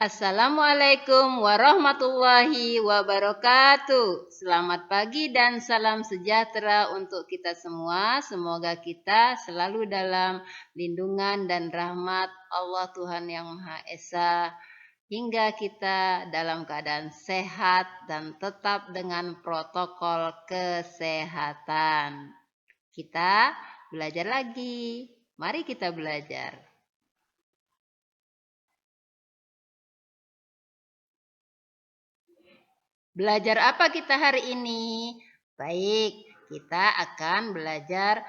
Assalamualaikum warahmatullahi wabarakatuh. Selamat pagi dan salam sejahtera untuk kita semua. Semoga kita selalu dalam lindungan dan rahmat Allah Tuhan Yang Maha Esa, hingga kita dalam keadaan sehat dan tetap dengan protokol kesehatan. Kita belajar lagi. Mari kita belajar. Belajar apa kita hari ini? Baik, kita akan belajar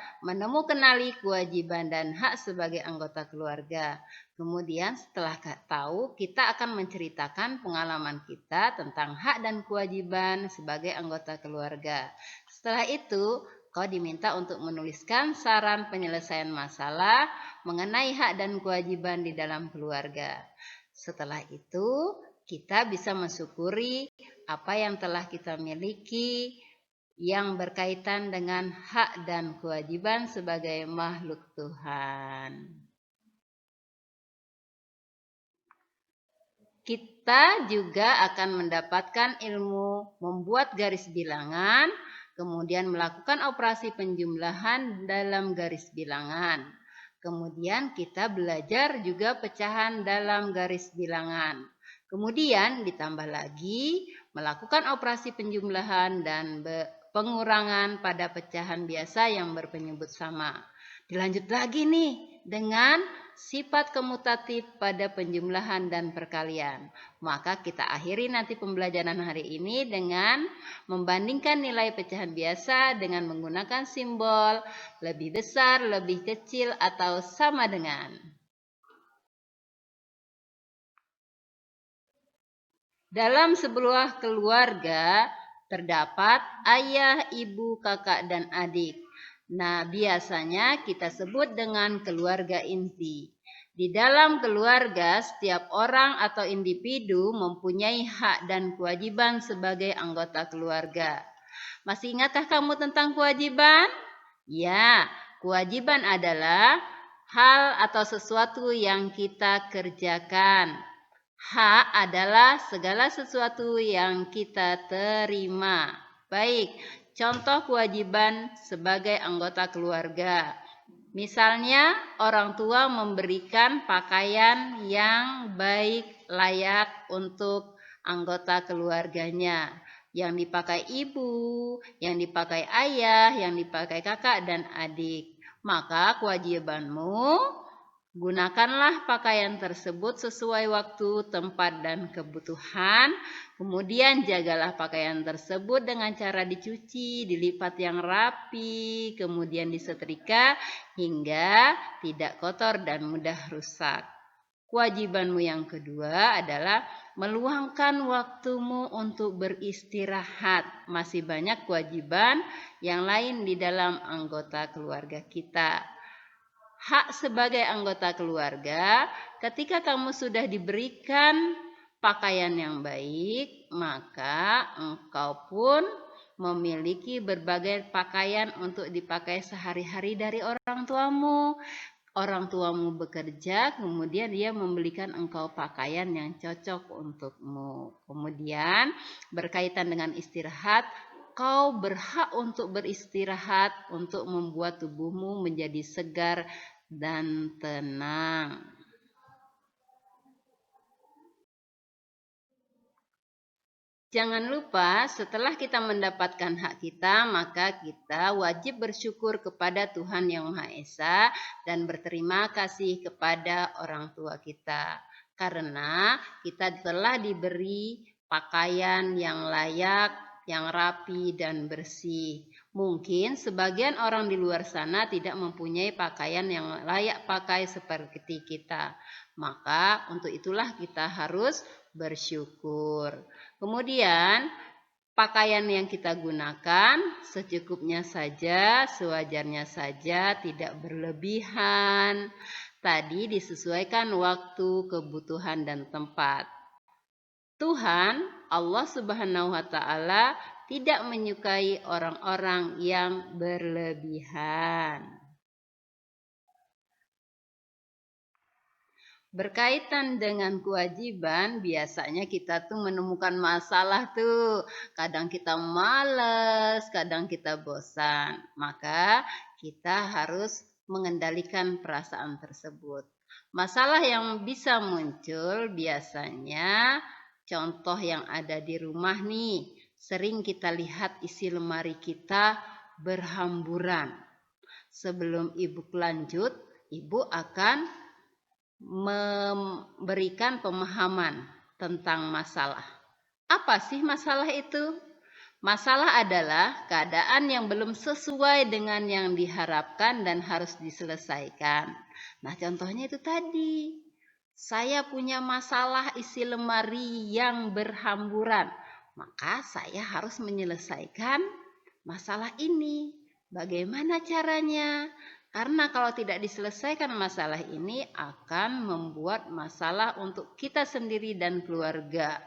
kenali kewajiban dan hak sebagai anggota keluarga. Kemudian setelah tahu, kita akan menceritakan pengalaman kita tentang hak dan kewajiban sebagai anggota keluarga. Setelah itu, kau diminta untuk menuliskan saran penyelesaian masalah mengenai hak dan kewajiban di dalam keluarga. Setelah itu, kita bisa mensyukuri apa yang telah kita miliki yang berkaitan dengan hak dan kewajiban sebagai makhluk Tuhan. Kita juga akan mendapatkan ilmu membuat garis bilangan, kemudian melakukan operasi penjumlahan dalam garis bilangan. Kemudian kita belajar juga pecahan dalam garis bilangan. Kemudian ditambah lagi melakukan operasi penjumlahan dan pengurangan pada pecahan biasa yang berpenyebut sama. Dilanjut lagi nih dengan sifat komutatif pada penjumlahan dan perkalian. Maka kita akhiri nanti pembelajaran hari ini dengan membandingkan nilai pecahan biasa dengan menggunakan simbol lebih besar, lebih kecil, atau sama dengan. Dalam sebuah keluarga terdapat ayah, ibu, kakak, dan adik. Nah, biasanya kita sebut dengan keluarga inti. Di dalam keluarga, setiap orang atau individu mempunyai hak dan kewajiban sebagai anggota keluarga. Masih ingatkah kamu tentang kewajiban? Ya, kewajiban adalah hal atau sesuatu yang kita kerjakan. Hak adalah segala sesuatu yang kita terima. Baik, contoh kewajiban sebagai anggota keluarga. Misalnya, orang tua memberikan pakaian yang baik, layak untuk anggota keluarganya. Yang dipakai ibu, yang dipakai ayah, yang dipakai kakak dan adik. Maka kewajibanmu, gunakanlah pakaian tersebut sesuai waktu, tempat, dan kebutuhan. Kemudian jagalah pakaian tersebut dengan cara dicuci, dilipat yang rapi, kemudian disetrika hingga tidak kotor dan mudah rusak. Kewajibanmu yang kedua adalah meluangkan waktumu untuk beristirahat. Masih banyak kewajiban yang lain di dalam anggota keluarga kita. Hak sebagai anggota keluarga, ketika kamu sudah diberikan pakaian yang baik, maka engkau pun memiliki berbagai pakaian untuk dipakai sehari-hari dari orang tuamu. Orang tuamu bekerja, kemudian dia membelikan engkau pakaian yang cocok untukmu. Kemudian berkaitan dengan istirahat, kau berhak untuk beristirahat untuk membuat tubuhmu menjadi segar dan tenang. Jangan lupa, setelah kita mendapatkan hak kita, maka kita wajib bersyukur kepada Tuhan Yang Maha Esa dan berterima kasih kepada orang tua kita. Karena kita telah diberi pakaian yang layak, yang rapi dan bersih. Mungkin sebagian orang di luar sana tidak mempunyai pakaian yang layak pakai seperti kita. Maka untuk itulah kita harus bersyukur. Kemudian pakaian yang kita gunakan secukupnya saja, sewajarnya saja, tidak berlebihan. Tadi disesuaikan waktu, kebutuhan, dan tempat. Tuhan Allah Subhanahu wa Ta'ala tidak menyukai orang-orang yang berlebihan. Berkaitan dengan kewajiban, biasanya kita tuh menemukan masalah tuh. Kadang kita males, kadang kita bosan. Maka kita harus mengendalikan perasaan tersebut. Masalah yang bisa muncul biasanya contoh yang ada di rumah nih. Sering kita lihat isi lemari kita berhamburan. Sebelum ibu lanjut, ibu akan memberikan pemahaman tentang masalah. Apa sih masalah itu? Masalah adalah keadaan yang belum sesuai dengan yang diharapkan dan harus diselesaikan. Nah, contohnya itu tadi. Saya punya masalah isi lemari yang berhamburan. Maka saya harus menyelesaikan masalah ini. Bagaimana caranya? Karena kalau tidak diselesaikan masalah ini akan membuat masalah untuk kita sendiri dan keluarga.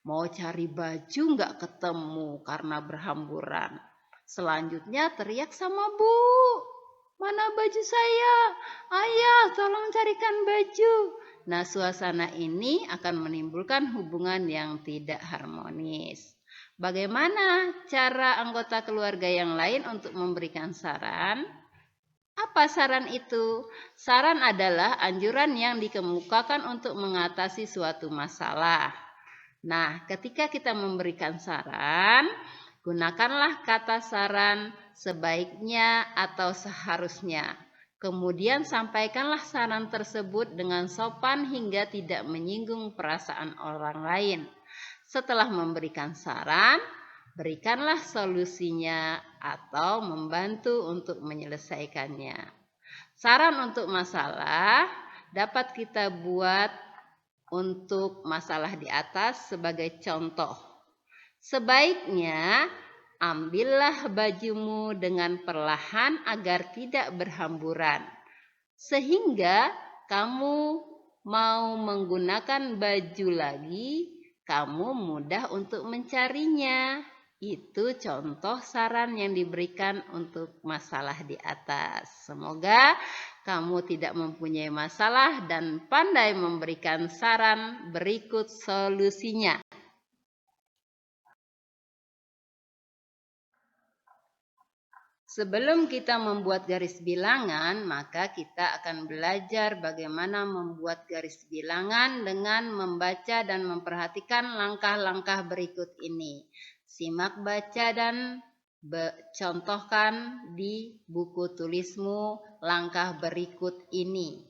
Mau cari baju nggak ketemu karena berhamburan. Selanjutnya teriak sama bu, mana baju saya? Ayah, tolong carikan baju. Nah, suasana ini akan menimbulkan hubungan yang tidak harmonis. Bagaimana cara anggota keluarga yang lain untuk memberikan saran? Apa saran itu? Saran adalah anjuran yang dikemukakan untuk mengatasi suatu masalah. Nah, ketika kita memberikan saran, gunakanlah kata saran sebaiknya atau seharusnya. Kemudian sampaikanlah saran tersebut dengan sopan hingga tidak menyinggung perasaan orang lain. Setelah memberikan saran, berikanlah solusinya atau membantu untuk menyelesaikannya. Saran untuk masalah dapat kita buat untuk masalah di atas sebagai contoh. Sebaiknya ambillah bajumu dengan perlahan agar tidak berhamburan, sehingga kamu mau menggunakan baju lagi, kamu mudah untuk mencarinya. Itu contoh saran yang diberikan untuk masalah di atas. Semoga kamu tidak mempunyai masalah dan pandai memberikan saran berikut solusinya. Sebelum kita membuat garis bilangan, maka kita akan belajar bagaimana membuat garis bilangan dengan membaca dan memperhatikan langkah-langkah berikut ini. Simak, baca, dan contohkan di buku tulismu langkah berikut ini.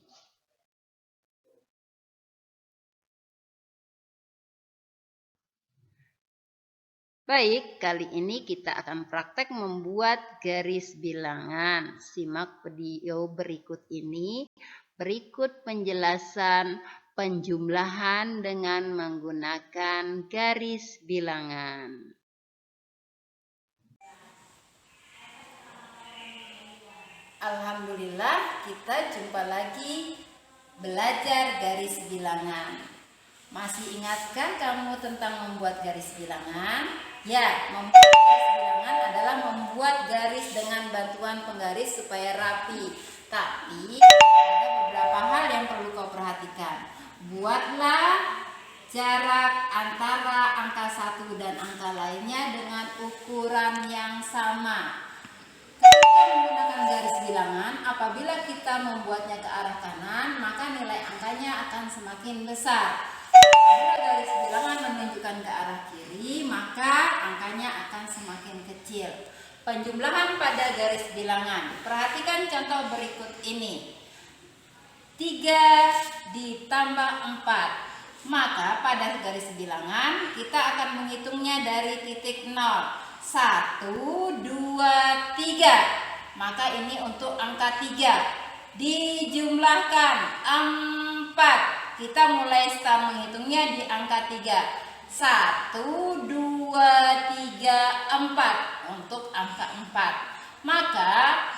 Baik, kali ini kita akan praktek membuat garis bilangan. Simak video berikut ini. Berikut penjelasan penjumlahan dengan menggunakan garis bilangan. Alhamdulillah, kita jumpa lagi belajar garis bilangan. Masih ingatkah kamu tentang membuat garis bilangan? Ya, membuat garis bilangan adalah membuat garis dengan bantuan penggaris supaya rapi. Tapi ada beberapa hal yang perlu kau perhatikan. Buatlah jarak antara angka 1 dan angka lainnya dengan ukuran yang sama. Ketika menggunakan garis bilangan, apabila kita membuatnya ke arah kanan, maka nilai angkanya akan semakin besar. Apabila garis bilangan menunjukkan ke arah kiri, maka angkanya akan semakin kecil. Penjumlahan pada garis bilangan. Perhatikan contoh berikut ini. 3 ditambah 4. Maka pada garis bilangan kita akan menghitungnya dari titik 0. 1, 2, 3. Maka ini untuk angka 3. Dijumlahkan 4. Kita mulai start menghitungnya di angka 3. 1, 2, 3, 4 untuk angka 4. Maka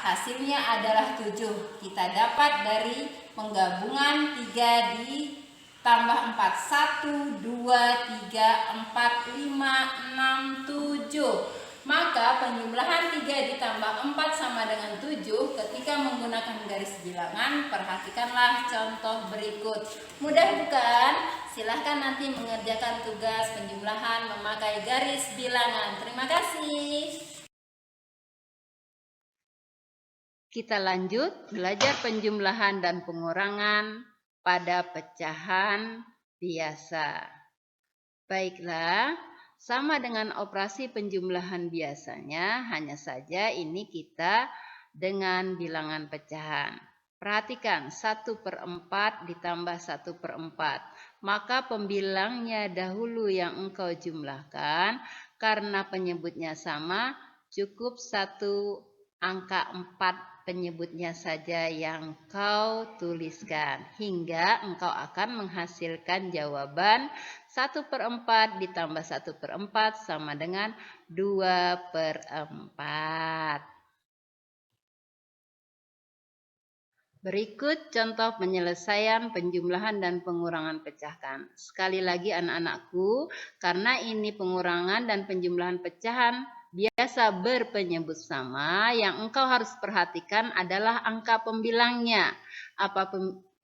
hasilnya adalah 7. Kita dapat dari penggabungan 3 ditambah 4. 1, 2, 3, 4, 5, 6, 7. Maka penjumlahan 3 ditambah 4 sama dengan 7 ketika menggunakan garis bilangan. Perhatikanlah contoh berikut. Mudah bukan? Silahkan nanti mengerjakan tugas penjumlahan memakai garis bilangan. Terima kasih. Kita lanjut belajar penjumlahan dan pengurangan pada pecahan biasa. Baiklah, sama dengan operasi penjumlahan biasanya, hanya saja ini kita dengan bilangan pecahan. Perhatikan, 1/4 ditambah 1/4. Maka pembilangnya dahulu yang engkau jumlahkan, karena penyebutnya sama, cukup satu angka 4 penyebutnya saja yang kau tuliskan. Hingga engkau akan menghasilkan jawaban 1/4 ditambah 1/4 sama dengan 2/4. Berikut contoh penyelesaian penjumlahan dan pengurangan pecahan. Sekali lagi anak-anakku, karena ini pengurangan dan penjumlahan pecahan biasa berpenyebut sama, yang engkau harus perhatikan adalah angka pembilangnya.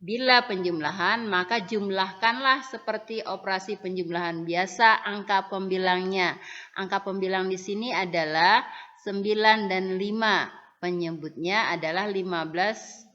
Bila penjumlahan, maka jumlahkanlah seperti operasi penjumlahan biasa angka pembilangnya. Angka pembilang di sini adalah 9 dan 5. Penyebutnya adalah 15.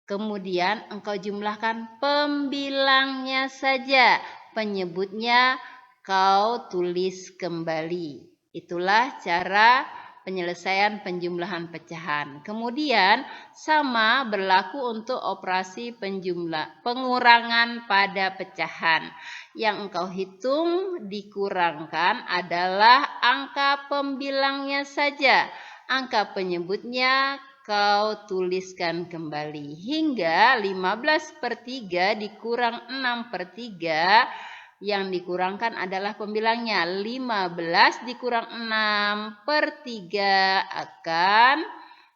Kemudian engkau jumlahkan pembilangnya saja. Penyebutnya kau tulis kembali. Itulah cara penyelesaian penjumlahan pecahan. Kemudian sama berlaku untuk operasi pengurangan pada pecahan. Yang engkau hitung dikurangkan adalah angka pembilangnya saja. Angka penyebutnya kau tuliskan kembali. Hingga 15/3 dikurang 6/3. Yang dikurangkan adalah pembilangnya. 15 dikurang 6/3 akan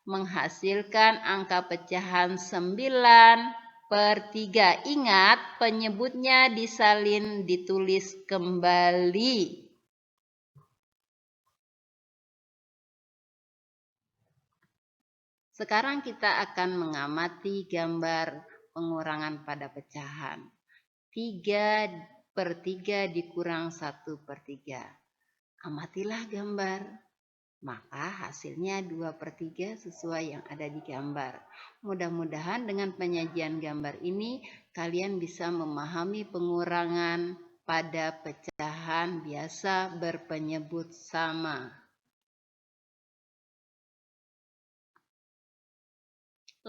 menghasilkan angka pecahan 9/3. Ingat, penyebutnya disalin ditulis kembali. Sekarang kita akan mengamati gambar pengurangan pada pecahan. 3/3 dikurang 1/3. Amatilah gambar. Maka hasilnya 2/3 sesuai yang ada di gambar. Mudah-mudahan dengan penyajian gambar ini kalian bisa memahami pengurangan pada pecahan biasa berpenyebut sama.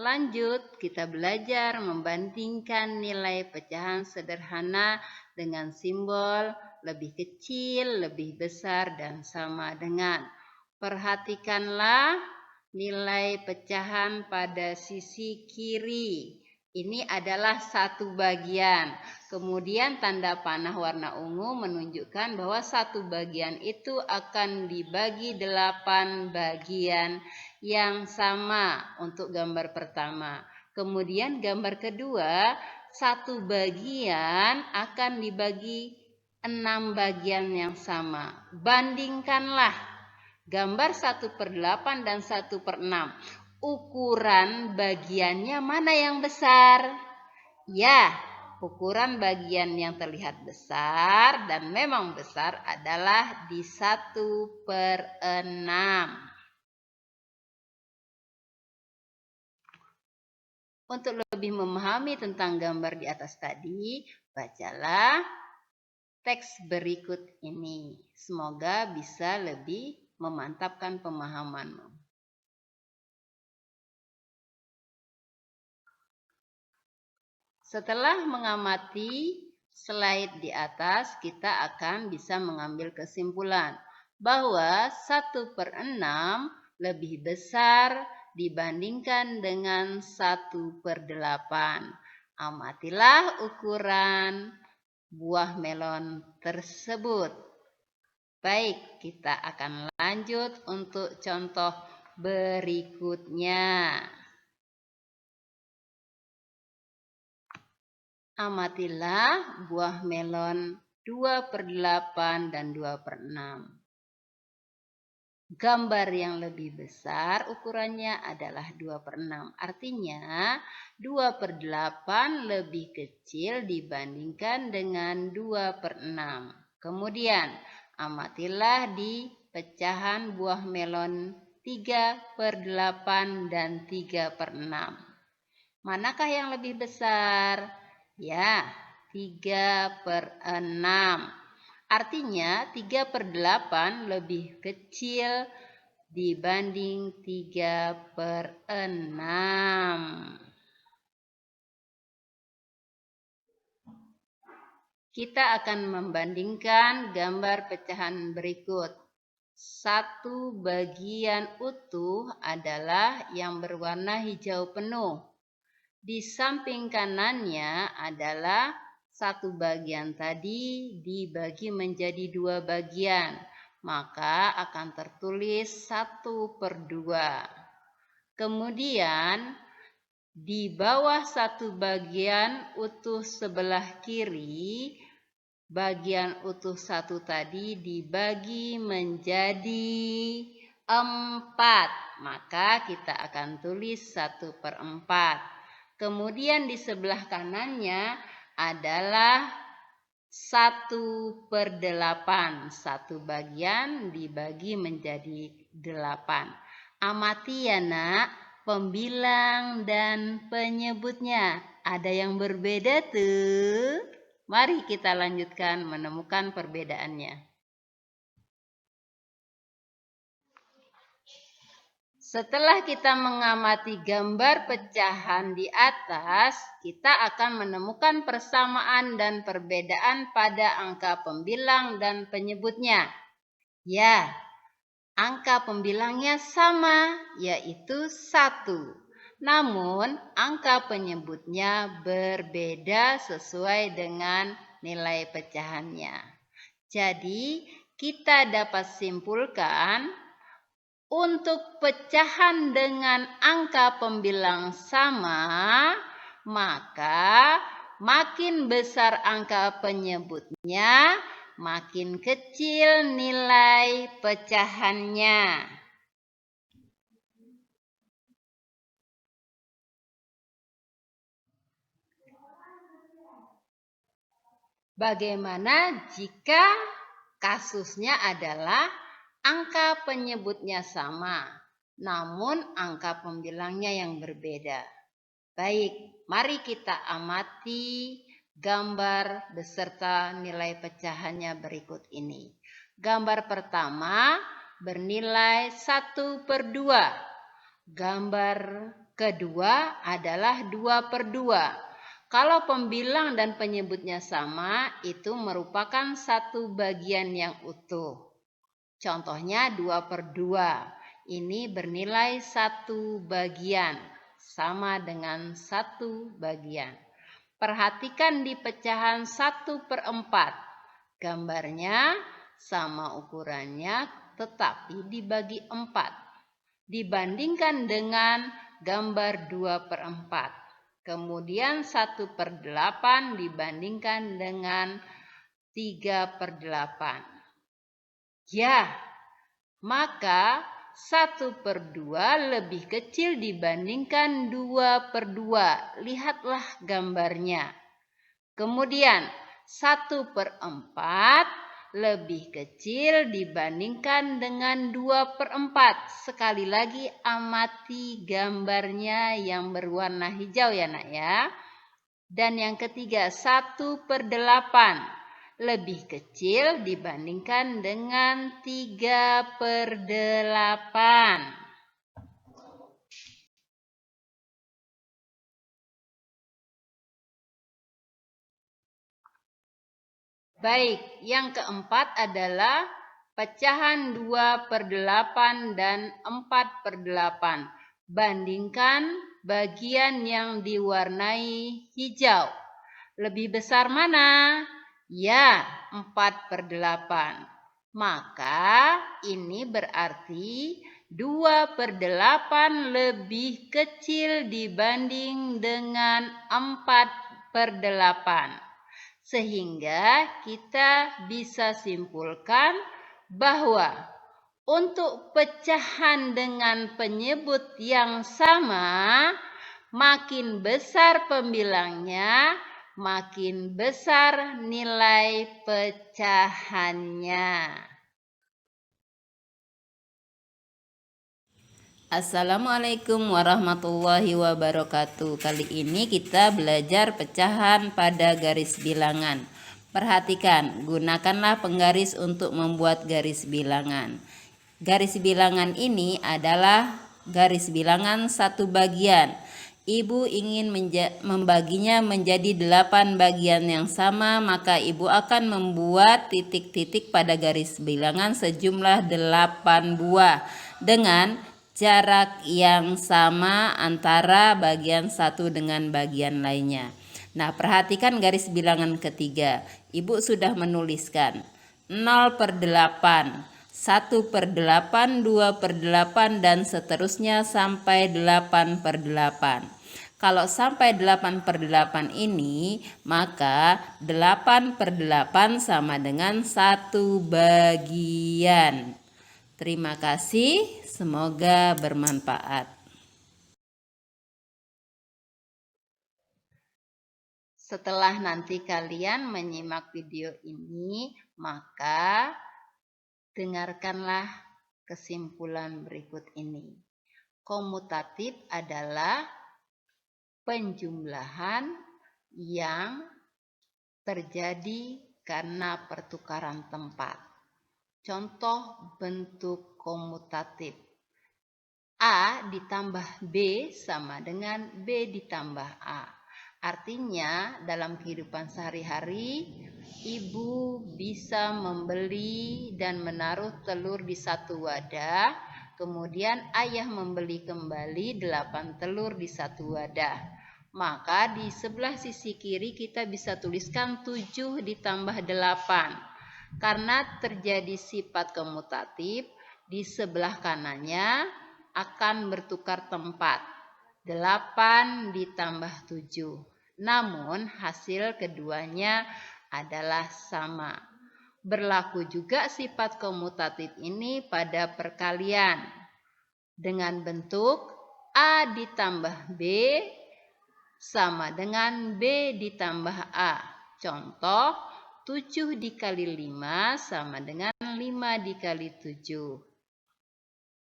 Lanjut, kita belajar membandingkan nilai pecahan sederhana dengan simbol lebih kecil, lebih besar, dan sama dengan. Perhatikanlah nilai pecahan pada sisi kiri. Ini adalah satu bagian. Kemudian tanda panah warna ungu menunjukkan bahwa satu bagian itu akan dibagi 8 bagian yang sama untuk gambar pertama. Kemudian gambar kedua, satu bagian akan dibagi 6 bagian yang sama. Bandingkanlah gambar 1/8 dan 1/6. Ukuran bagiannya mana yang besar? Ya, ukuran bagian yang terlihat besar dan memang besar adalah di 1/6. Untuk lebih memahami tentang gambar di atas tadi, bacalah teks berikut ini. Semoga bisa lebih memantapkan pemahamanmu. Setelah mengamati slide di atas, kita akan bisa mengambil kesimpulan bahwa 1/6 lebih besar dibandingkan dengan 1/8. Amatilah ukuran buah melon tersebut. Baik, kita akan lanjut untuk contoh berikutnya. Amatilah buah melon 2/8 dan 2/6. Gambar yang lebih besar ukurannya adalah 2/6. Artinya 2/8 lebih kecil dibandingkan dengan 2/6. Kemudian amatilah di pecahan buah melon 3/8 dan 3/6. Manakah yang lebih besar? Ya, 3/6. Artinya 3/8 lebih kecil dibanding 3/6. Kita akan membandingkan gambar pecahan berikut. Satu bagian utuh adalah yang berwarna hijau penuh. Di samping kanannya adalah satu bagian tadi dibagi menjadi 2 bagian, maka akan tertulis 1/2. Kemudian di bawah satu bagian utuh sebelah kiri, bagian utuh satu tadi dibagi menjadi 4, maka kita akan tulis 1/4. Kemudian di sebelah kanannya adalah 1/8. Satu bagian dibagi menjadi 8. Amati ya nak, pembilang dan penyebutnya. Ada yang berbeda tuh. Mari kita lanjutkan menemukan perbedaannya. Setelah kita mengamati gambar pecahan di atas, kita akan menemukan persamaan dan perbedaan pada angka pembilang dan penyebutnya. Ya, angka pembilangnya sama, yaitu 1. Namun, angka penyebutnya berbeda sesuai dengan nilai pecahannya. Jadi, kita dapat simpulkan untuk pecahan dengan angka pembilang sama, maka makin besar angka penyebutnya, makin kecil nilai pecahannya. Bagaimana jika kasusnya adalah angka penyebutnya sama, namun angka pembilangnya yang berbeda? Baik, mari kita amati gambar beserta nilai pecahannya berikut ini. Gambar pertama bernilai 1/2. Gambar kedua adalah 2/2. Kalau pembilang dan penyebutnya sama, itu merupakan satu bagian yang utuh. Contohnya 2/2. Ini bernilai 1 bagian, sama dengan 1 bagian. Perhatikan di pecahan 1/4. Gambarnya sama ukurannya tetapi dibagi 4. Dibandingkan dengan gambar 2/4. Kemudian 1/8 dibandingkan dengan 3/8. Ya, maka 1/2 lebih kecil dibandingkan 2/2. Lihatlah gambarnya. Kemudian 1/4 lebih kecil dibandingkan dengan 2/4. Sekali lagi amati gambarnya yang berwarna hijau ya nak ya. Dan yang ketiga 1/8 lebih kecil dibandingkan dengan 3/8. Baik, yang keempat adalah pecahan 2/8 dan 4/8. Bandingkan bagian yang diwarnai hijau. Lebih besar mana? Ya, 4/8. Maka ini berarti 2/8 lebih kecil dibanding dengan 4/8. Sehingga kita bisa simpulkan bahwa Untuk pecahan dengan penyebut yang sama, makin besar pembilangnya, makin besar nilai pecahannya. Assalamualaikum warahmatullahi wabarakatuh. Kali ini kita belajar pecahan pada garis bilangan. Perhatikan, gunakanlah penggaris untuk membuat garis bilangan. Garis bilangan ini adalah garis bilangan satu bagian. Ibu ingin membaginya menjadi 8 bagian yang sama, maka ibu akan membuat titik-titik pada garis bilangan sejumlah 8 buah dengan jarak yang sama antara bagian satu dengan bagian lainnya. Nah, perhatikan garis bilangan ketiga. Ibu sudah menuliskan 0/8, 1/8, 2/8, dan seterusnya sampai 8/8. Kalau sampai 8/8 ini, maka 8/8 sama dengan 1 bagian. Terima kasih, semoga bermanfaat. Setelah nanti kalian menyimak video ini, maka dengarkanlah kesimpulan berikut ini. Komutatif adalah penjumlahan yang terjadi karena pertukaran tempat. Contoh bentuk komutatif. A ditambah B sama dengan B ditambah A. Artinya dalam kehidupan sehari-hari, ibu bisa membeli dan menaruh telur di satu wadah, kemudian ayah membeli kembali 8 telur di satu wadah. Maka di sebelah sisi kiri kita bisa tuliskan 7 ditambah 8. Karena terjadi sifat komutatif, di sebelah kanannya akan bertukar tempat. 8 ditambah 7. Namun hasil keduanya adalah sama. Berlaku juga sifat komutatif ini pada perkalian dengan bentuk A ditambah B sama dengan B ditambah A. Contoh, 7 dikali 5 sama dengan 5 dikali 7.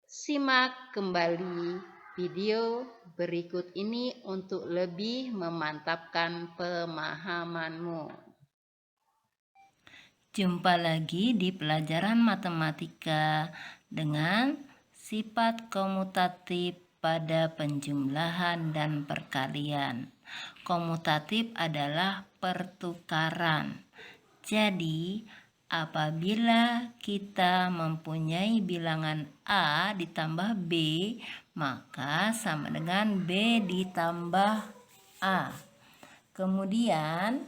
Simak kembali video berikut ini untuk lebih memantapkan pemahamanmu. Jumpa lagi di pelajaran matematika dengan sifat komutatif pada penjumlahan dan perkalian. Komutatif adalah pertukaran. Jadi, apabila kita mempunyai bilangan A ditambah B, maka sama dengan B ditambah A. Kemudian,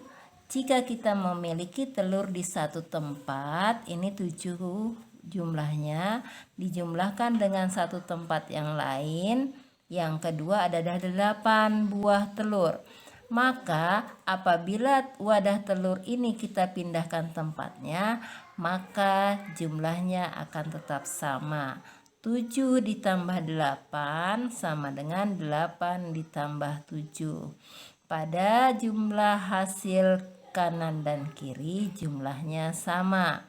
jika kita memiliki telur di satu tempat, ini 7 jumlahnya, dijumlahkan dengan satu tempat yang lain, yang kedua adalah 8 buah telur. Maka apabila wadah telur ini kita pindahkan tempatnya, maka jumlahnya akan tetap sama. 7 ditambah 8 sama dengan 8 ditambah 7. Pada jumlah hasil kanan dan kiri jumlahnya sama,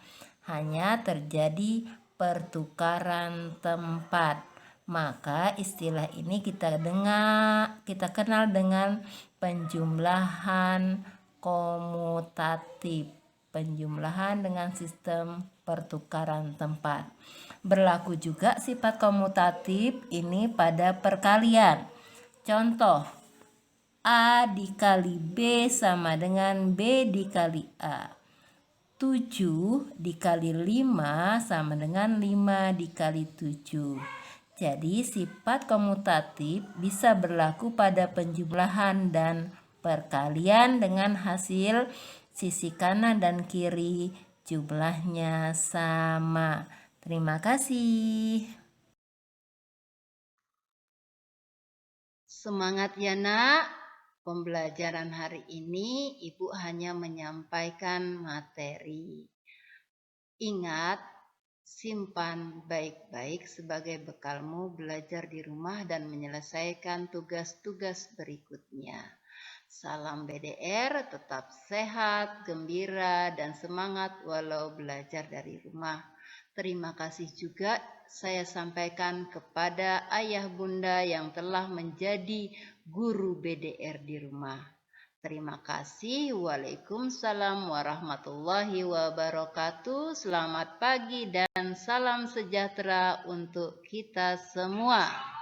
hanya terjadi pertukaran tempat. Maka istilah ini kita kenal dengan penjumlahan komutatif, penjumlahan dengan sistem pertukaran tempat. Berlaku juga sifat komutatif ini pada perkalian. Contoh, A dikali B sama dengan B dikali A. 7 dikali 5 sama dengan 5 dikali 7. Jadi sifat komutatif bisa berlaku pada penjumlahan dan perkalian dengan hasil sisi kanan dan kiri jumlahnya sama. Terima kasih. Semangat ya nak. Pembelajaran hari ini ibu hanya menyampaikan materi. Ingat, Simpan baik-baik sebagai bekalmu belajar di rumah dan menyelesaikan tugas-tugas berikutnya. Salam BDR, tetap sehat, gembira, dan semangat walau belajar dari rumah. Terima kasih juga saya sampaikan kepada ayah bunda yang telah menjadi guru BDR di rumah. Terima kasih. Waalaikumsalam warahmatullahi wabarakatuh. Selamat pagi dan salam sejahtera untuk kita semua.